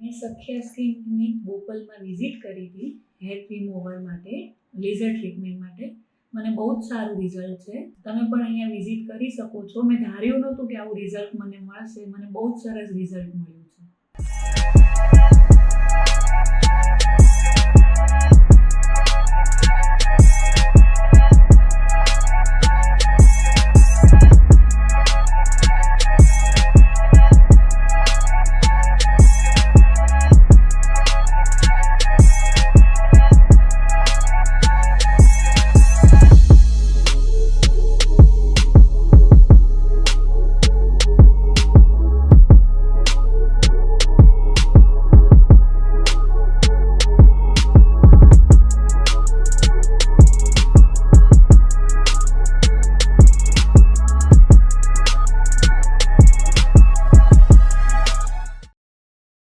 મેં સખ્યા skin clinic બોપલમાં visit કરી હતી હેર રિમૂવર માટે, લેઝર ટ્રીટમેન્ટ માટે. મને બહુ જ સારું રિઝલ્ટ છે. તમે પણ અહીંયા વિઝિટ કરી શકો છો. મેં ધાર્યું નહોતું કે આવું રિઝલ્ટ મને મળશે. મને બહુ જ સરસ રિઝલ્ટ મળ્યું.